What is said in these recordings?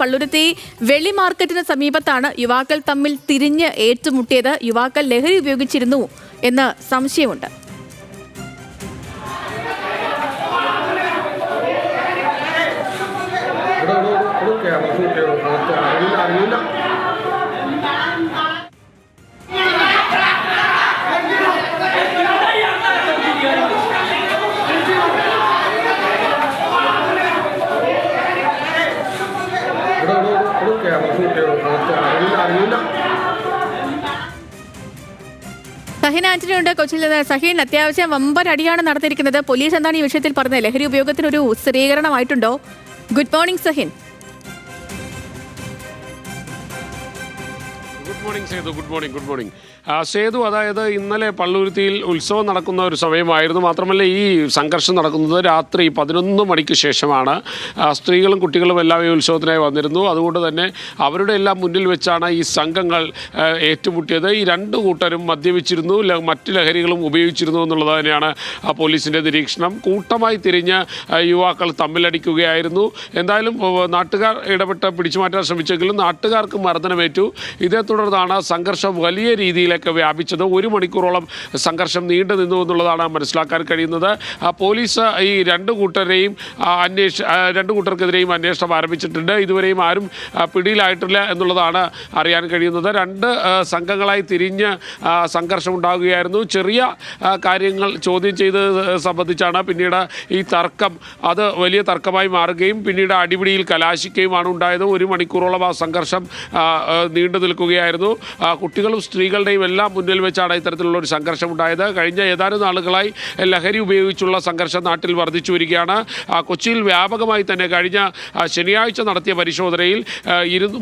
പള്ളുരുത്തി വെള്ളി മാർക്കറ്റിന് സമീപത്താണ് യുവാക്കൾ തമ്മിൽ തിരിഞ്ഞ് ഏറ്റുമുട്ടിയത്. യുവാക്കൾ ലഹരി ഉപയോഗിച്ചിരുന്നു എന്ന് സംശയമുണ്ട്. സഹിൻ ആന്റണി ഉണ്ട് കൊച്ചിയിൽ നിന്ന്. സഹിൻ, അത്യാവശ്യം വമ്പൻ അടിയാണ് നടത്തിയിരിക്കുന്നത്. പോലീസ് എന്താണ് ഈ വിഷയത്തിൽ പറഞ്ഞത്? ലഹരി ഉപയോഗത്തിനൊരു സ്ഥിരീകരണമായിട്ടുണ്ടോ? Good morning Sahin. Good morning Sethu. അതായത് ഇന്നലെ പള്ളുരുത്തിയിൽ ഉത്സവം നടക്കുന്ന ഒരു സമയമായിരുന്നു. മാത്രമല്ല ഈ സംഘർഷം നടക്കുന്നത് രാത്രി 11 മണിക്ക് ശേഷമാണ്. സ്ത്രീകളും കുട്ടികളും എല്ലാം ഈ ഉത്സവത്തിനായി വന്നിരുന്നു. അതുകൊണ്ട് തന്നെ അവരുടെ എല്ലാം മുന്നിൽ വെച്ചാണ് ഈ സംഘങ്ങൾ ഏറ്റുമുട്ടിയത്. ഈ രണ്ട് കൂട്ടരും മദ്യപിച്ചിരുന്നു, മറ്റ് ലഹരികളും ഉപയോഗിച്ചിരുന്നു എന്നുള്ളത് തന്നെയാണ് പോലീസിൻ്റെ നിരീക്ഷണം. കൂട്ടമായി തിരിഞ്ഞ് യുവാക്കൾ തമ്മിലടിക്കുകയായിരുന്നു. എന്തായാലും നാട്ടുകാർ ഇടപെട്ട് പിടിച്ചു മാറ്റാൻ ശ്രമിച്ചെങ്കിലും നാട്ടുകാർക്ക് മർദ്ദനമേറ്റു. ഇതേ തുടർന്നാണ് സംഘർഷം വലിയ രീതിയിലേക്ക് വ്യാപിച്ചത്. 1 മണിക്കൂറോളം സംഘർഷം നീണ്ടു നിന്നു എന്നുള്ളതാണ് മനസ്സിലാക്കാൻ കഴിയുന്നത്. പോലീസ് ഈ രണ്ട് കൂട്ടർക്കെതിരെയും അന്വേഷണം ആരംഭിച്ചിട്ടുണ്ട്. ഇതുവരെയും ആരും പിടിയിലായിട്ടില്ല എന്നുള്ളതാണ് അറിയാൻ കഴിയുന്നത്. രണ്ട് സംഘങ്ങളായി തിരിഞ്ഞ് സംഘർഷം ഉണ്ടാകുകയായിരുന്നു. ചെറിയ കാര്യങ്ങൾ ചോദ്യം ചെയ്ത് സംബന്ധിച്ചാണ് പിന്നീട് ഈ തർക്കം അത് വലിയ തർക്കമായി മാറുകയും പിന്നീട് അടിപിടിയിൽ കലാശിക്കുകയുമാണ് ഉണ്ടായത്. 1 മണിക്കൂറോളം ആ സംഘർഷം നീണ്ടു നിൽക്കുകയായിരുന്നു. കുട്ടികളും സ്ത്രീകളുടെയും എല്ലാം മുന്നിൽ വെച്ചാണ് ഇത്തരത്തിലുള്ള ഒരു സംഘർഷം ഉണ്ടായത്. കഴിഞ്ഞ ഏതാനും നാളുകളായി ലഹരി ഉപയോഗിച്ചുള്ള സംഘർഷം നാട്ടിൽ വർദ്ധിച്ചു വരികയാണ്. കൊച്ചിയിൽ വ്യാപകമായി തന്നെ കഴിഞ്ഞ ശനിയാഴ്ച നടത്തിയ പരിശോധനയിൽ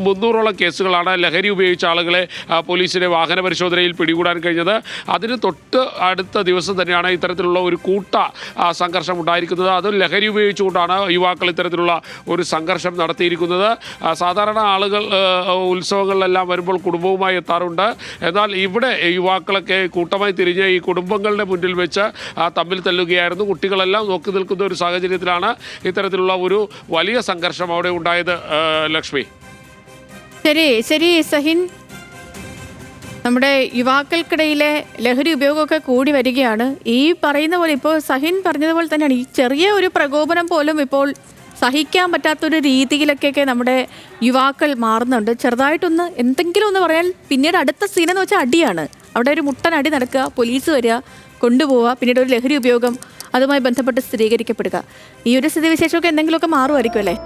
300ഓളം കേസുകളാണ് ലഹരി ഉപയോഗിച്ച ആളുകളെ പോലീസിൻ്റെ വാഹന പരിശോധനയിൽ പിടികൂടാൻ കഴിഞ്ഞത്. അതിന് തൊട്ട് അടുത്ത ദിവസം തന്നെയാണ് ഇത്തരത്തിലുള്ള ഒരു കൂട്ട സംഘർഷം ഉണ്ടായിരിക്കുന്നത്. അതും ലഹരി ഉപയോഗിച്ചുകൊണ്ടാണ് യുവാക്കൾ ഇത്തരത്തിലുള്ള ഒരു സംഘർഷം നടത്തിയിരിക്കുന്നത്. സാധാരണ ആളുകൾ ഉത്സവങ്ങളിലെല്ലാം വരുമ്പോൾ കുടുംബവുമായി എത്താറുണ്ട്. എന്നാൽ ഇവിടെ യുവാക്കളൊക്കെ കൂട്ടമായി തിരിഞ്ഞ് ഈ കുടുംബങ്ങളുടെ മുന്നിൽ വെച്ച് തമ്മിൽ തല്ലുകയായിരുന്നു. കുട്ടികളെല്ലാം നോക്കി നിൽക്കുന്ന ഒരു സാഹചര്യത്തിലാണ് ഇത്തരത്തിലുള്ള ഒരു വലിയ സംഘർഷം അവിടെ ഉണ്ടായത്. ലക്ഷ്മി. ശരി സഹിൻ, നമ്മുടെ യുവാക്കൾക്കിടയിലെ ലഹരി ഉപയോഗമൊക്കെ കൂടി വരികയാണ്. ഈ പറയുന്ന പോലെ ഇപ്പോൾ സഹിൻ പറഞ്ഞതുപോലെ തന്നെയാണ് ഈ ചെറിയ ഒരു പ്രകോപനം പോലും ഇപ്പോൾ സഹിക്കാൻ പറ്റാത്തൊരു രീതിയിലൊക്കെ നമ്മുടെ യുവാക്കൾ മാറുന്നുണ്ട്. ചെറുതായിട്ടൊന്ന് എന്തെങ്കിലും ഒന്ന് പറയാൻ പിന്നീട് അടുത്ത സീനെന്ന് വെച്ചാൽ അടിയാണ്. അവിടെ ഒരു മുട്ടൻ അടി നടക്കുക, പോലീസ് വരിക, കൊണ്ടുപോവുക, പിന്നീട് ഒരു ലഹരി ഉപയോഗം അതുമായി ബന്ധപ്പെട്ട് സ്ഥിരീകരിക്കപ്പെടുക. ഈ ഒരു സ്ഥിതിവിശേഷമൊക്കെ എന്തെങ്കിലുമൊക്കെ മാറുമായിരിക്കും അല്ലേ?